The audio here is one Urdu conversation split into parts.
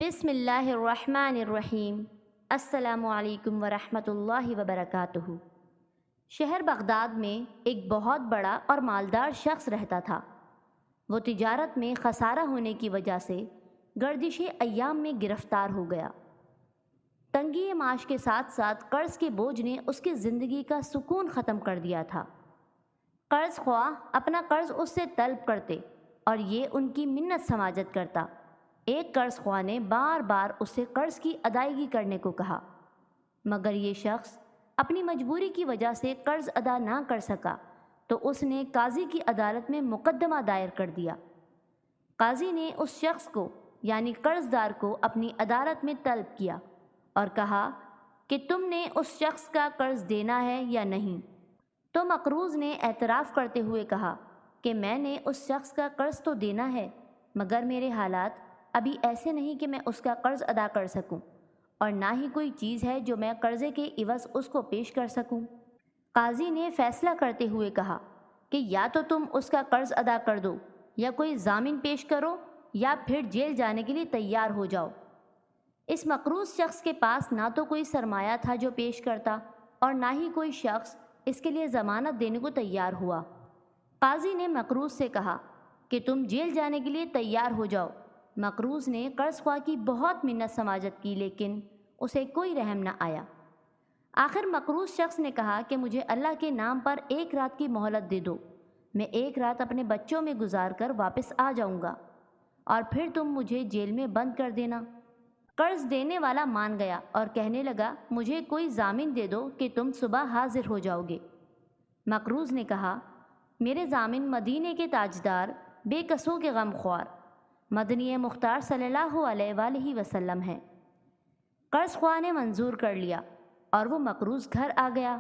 بسم اللہ الرحمن الرحیم۔ السلام علیکم ورحمۃ اللہ وبرکاتہ۔ شہر بغداد میں ایک بہت بڑا اور مالدار شخص رہتا تھا۔ وہ تجارت میں خسارہ ہونے کی وجہ سے گردش ایام میں گرفتار ہو گیا۔ تنگی معاش کے ساتھ ساتھ قرض کے بوجھ نے اس کی زندگی کا سکون ختم کر دیا تھا۔ قرض خواہ اپنا قرض اس سے طلب کرتے اور یہ ان کی منت سماجت کرتا۔ ایک قرض خواہ نے بار بار اس سے قرض کی ادائیگی کرنے کو کہا، مگر یہ شخص اپنی مجبوری کی وجہ سے قرض ادا نہ کر سکا تو اس نے قاضی کی عدالت میں مقدمہ دائر کر دیا۔ قاضی نے اس شخص کو یعنی قرض دار کو اپنی عدالت میں طلب کیا اور کہا کہ تم نے اس شخص کا قرض دینا ہے یا نہیں؟ تو مقروض نے اعتراف کرتے ہوئے کہا کہ میں نے اس شخص کا قرض تو دینا ہے، مگر میرے حالات ابھی ایسے نہیں کہ میں اس کا قرض ادا کر سکوں، اور نہ ہی کوئی چیز ہے جو میں قرضے کے عوض اس کو پیش کر سکوں۔ قاضی نے فیصلہ کرتے ہوئے کہا کہ یا تو تم اس کا قرض ادا کر دو، یا کوئی ضامن پیش کرو، یا پھر جیل جانے کے لیے تیار ہو جاؤ۔ اس مقروض شخص کے پاس نہ تو کوئی سرمایہ تھا جو پیش کرتا، اور نہ ہی کوئی شخص اس کے لیے ضمانت دینے کو تیار ہوا۔ قاضی نے مقروض سے کہا کہ تم جیل جانے کے لیے تیار ہو جاؤ۔ مقروض نے قرض خواہ کی بہت منت سماجت کی، لیکن اسے کوئی رحم نہ آیا۔ آخر مقروض شخص نے کہا کہ مجھے اللہ کے نام پر ایک رات کی مہلت دے دو، میں ایک رات اپنے بچوں میں گزار کر واپس آ جاؤں گا، اور پھر تم مجھے جیل میں بند کر دینا۔ قرض دینے والا مان گیا اور کہنے لگا، مجھے کوئی ضامن دے دو کہ تم صبح حاضر ہو جاؤ گے۔ مقروض نے کہا، میرے ضامن مدینے کے تاجدار، بے کسوں کے غم خوار مدنی مختار صلی اللہ علیہ وآلہ وسلم ہیں۔ قرض خواہ نے منظور کر لیا اور وہ مقروض گھر آ گیا۔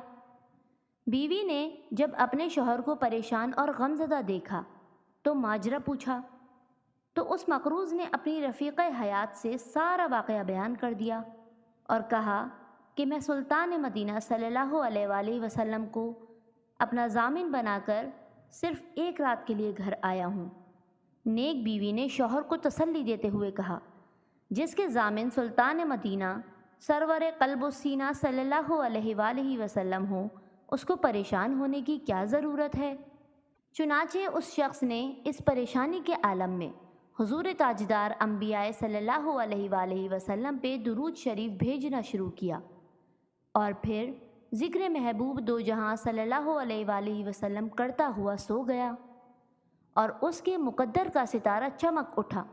بیوی نے جب اپنے شوہر کو پریشان اور غمزدہ دیکھا تو ماجرا پوچھا، تو اس مقروض نے اپنی رفیق حیات سے سارا واقعہ بیان کر دیا اور کہا کہ میں سلطان مدینہ صلی اللہ علیہ وآلہ وسلم کو اپنا ضامن بنا کر صرف ایک رات کے لیے گھر آیا ہوں۔ نیک بیوی نے شوہر کو تسلی دیتے ہوئے کہا، جس کے ضامن سلطان مدینہ سرور قلب و سینہ صلی اللہ علیہ وآلہ وسلم ہو، اس کو پریشان ہونے کی کیا ضرورت ہے؟ چنانچہ اس شخص نے اس پریشانی کے عالم میں حضور تاجدار انبیاء صلی اللہ علیہ وآلہ وسلم پہ درود شریف بھیجنا شروع کیا، اور پھر ذکر محبوب دو جہاں صلی اللہ علیہ وآلہ وسلم کرتا ہوا سو گیا، اور اس کے مقدر کا ستارہ چمک اٹھا،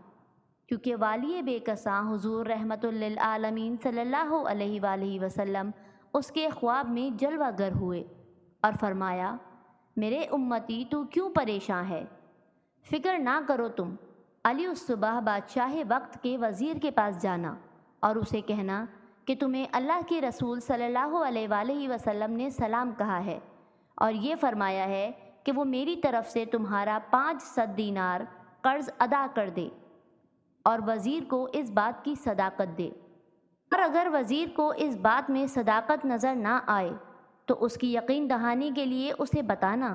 کیونکہ والی بے کساں حضور رحمت للعالمین صلی اللہ علیہ وآلہ وسلم اس کے خواب میں جلوہ گر ہوئے اور فرمایا، میرے امتی تو کیوں پریشان ہے؟ فکر نہ کرو تم، علی الصبح بادشاہ وقت کے وزیر کے پاس جانا اور اسے کہنا کہ تمہیں اللہ کے رسول صلی اللہ علیہ وآلہ وسلم نے سلام کہا ہے اور یہ فرمایا ہے کہ وہ میری طرف سے تمہارا 500 دینار قرض ادا کر دے، اور وزیر کو اس بات کی صداقت دے، اور اگر وزیر کو اس بات میں صداقت نظر نہ آئے تو اس کی یقین دہانی کے لیے اسے بتانا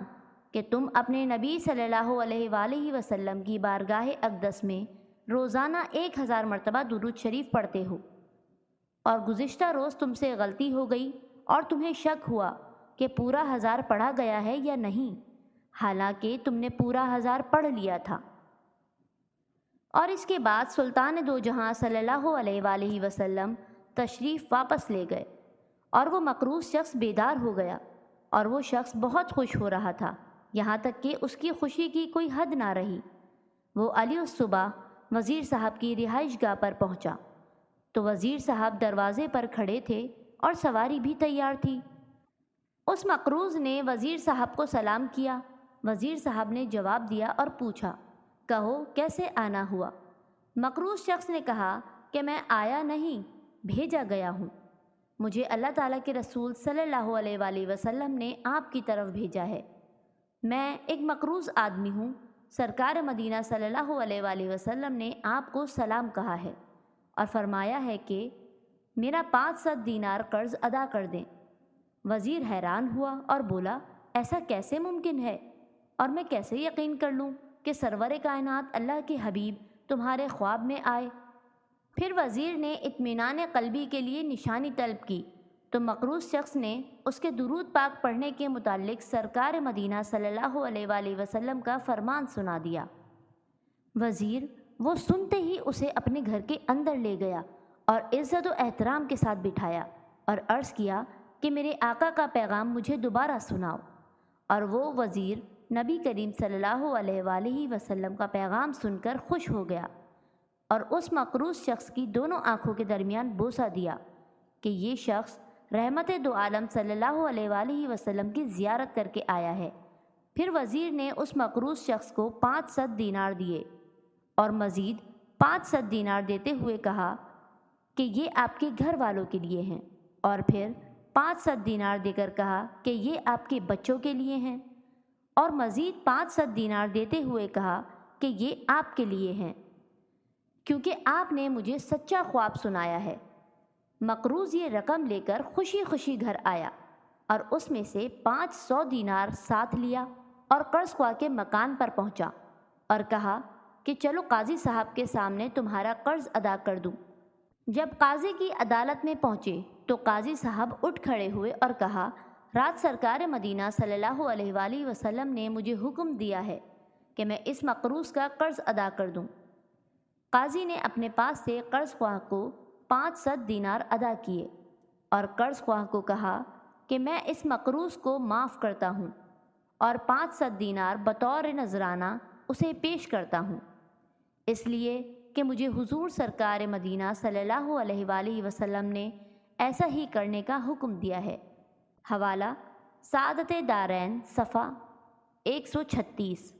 کہ تم اپنے نبی صلی اللہ علیہ وآلہ وسلم کی بارگاہ اقدس میں روزانہ 1000 مرتبہ درود شریف پڑھتے ہو، اور گزشتہ روز تم سے غلطی ہو گئی اور تمہیں شک ہوا کہ پورا 1000 پڑھا گیا ہے یا نہیں، حالانکہ تم نے پورا 1000 پڑھ لیا تھا۔ اور اس کے بعد سلطان دو جہاں صلی اللہ علیہ وآلہ وسلم تشریف واپس لے گئے، اور وہ مقروض شخص بیدار ہو گیا، اور وہ شخص بہت خوش ہو رہا تھا، یہاں تک کہ اس کی خوشی کی کوئی حد نہ رہی۔ وہ علی الصبح وزیر صاحب کی رہائش گاہ پر پہنچا تو وزیر صاحب دروازے پر کھڑے تھے اور سواری بھی تیار تھی۔ اس مقروض نے وزیر صاحب کو سلام کیا۔ وزیر صاحب نے جواب دیا اور پوچھا، کہو کیسے آنا ہوا؟ مقروض شخص نے کہا کہ میں آیا نہیں، بھیجا گیا ہوں، مجھے اللہ تعالیٰ کے رسول صلی اللہ علیہ وآلہ وسلم نے آپ کی طرف بھیجا ہے۔ میں ایک مقروض آدمی ہوں، سرکار مدینہ صلی اللہ علیہ وآلہ وسلم نے آپ کو سلام کہا ہے اور فرمایا ہے کہ میرا 500 دینار قرض ادا کر دیں۔ وزیر حیران ہوا اور بولا، ایسا کیسے ممکن ہے، اور میں کیسے یقین کر لوں کہ سرور کائنات اللہ کے حبیب تمہارے خواب میں آئے؟ پھر وزیر نے اطمینان قلبی کے لیے نشانی طلب کی تو مقروض شخص نے اس کے درود پاک پڑھنے کے متعلق سرکار مدینہ صلی اللہ علیہ وآلہ وسلم کا فرمان سنا دیا۔ وزیر وہ سنتے ہی اسے اپنے گھر کے اندر لے گیا اور عزت و احترام کے ساتھ بٹھایا اور عرض کیا کہ میرے آقا کا پیغام مجھے دوبارہ سناؤ۔ اور وہ وزیر نبی کریم صلی اللہ علیہ وآلہ وسلم کا پیغام سن کر خوش ہو گیا اور اس مقروض شخص کی دونوں آنکھوں کے درمیان بوسہ دیا کہ یہ شخص رحمت دو عالم صلی اللہ علیہ وآلہ وسلم کی زیارت کر کے آیا ہے۔ پھر وزیر نے اس مقروض شخص کو 500 دینار دیے اور مزید 500 دینار دیتے ہوئے کہا کہ یہ آپ کے گھر والوں کے لیے ہیں، اور پھر 500 دینار دے کر کہا کہ یہ آپ کے بچوں کے لیے ہیں، اور مزید 500 دینار دیتے ہوئے کہا کہ یہ آپ کے لیے ہیں، کیونکہ آپ نے مجھے سچا خواب سنایا ہے۔ مقروض یہ رقم لے کر خوشی خوشی گھر آیا اور اس میں سے 500 دینار ساتھ لیا اور قرض خواہ کے مکان پر پہنچا اور کہا کہ چلو قاضی صاحب کے سامنے تمہارا قرض ادا کر دوں۔ جب قاضی کی عدالت میں پہنچے تو قاضی صاحب اٹھ کھڑے ہوئے اور کہا، رات سرکار مدینہ صلی اللہ علیہ وآلہ وسلم نے مجھے حکم دیا ہے کہ میں اس مقروض کا قرض ادا کر دوں۔ قاضی نے اپنے پاس سے قرض خواہ کو 500 دینار ادا کیے اور قرض خواہ کو کہا کہ میں اس مقروض کو معاف کرتا ہوں اور 500 دینار بطور نذرانہ اسے پیش کرتا ہوں، اس لیے کہ مجھے حضور سرکار مدینہ صلی اللہ علیہ وآلہ وسلم نے ایسا ہی کرنے کا حکم دیا ہے۔ حوالہ سعادت دارین صفحہ 136۔